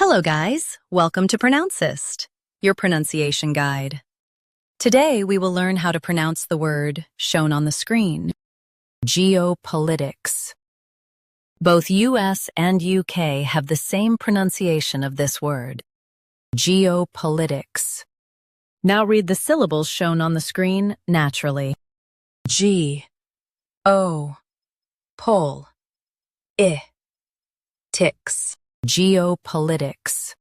Hello guys, welcome to Pronouncist, your pronunciation guide. Today we will learn how to pronounce the word shown on the screen, geopolitics. Both US and UK have the same pronunciation of this word, geopolitics. Now read the syllables shown on the screen naturally. G, O, pol, I, ticks. Geopolitics.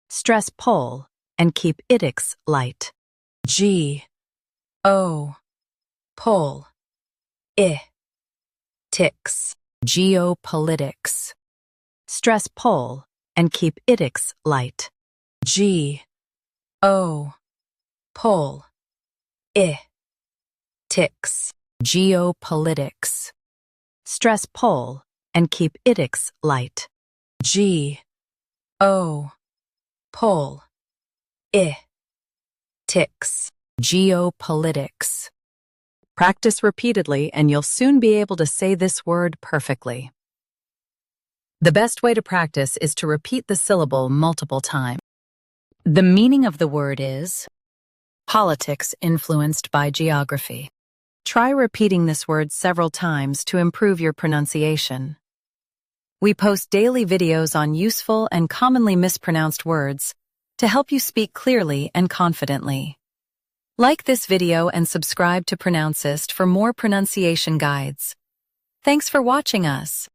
Stress pol and keep itics light. G, O, pol, I, ticks. Geopolitics. Stress pol and keep itics light. G, O, pol, I, ticks. Geopolitics. Stress pol and keep itics light. G, O, pol, I, ticks. Geopolitics. Practice repeatedly and you'll soon be able to say this word perfectly. The best way to practice is to repeat the syllable multiple times. The meaning of the word is politics influenced by geography. Try repeating this word several times to improve your pronunciation. We post daily videos on useful and commonly mispronounced words to help you speak clearly and confidently. Like this video and subscribe to Pronouncist for more pronunciation guides. Thanks for watching us.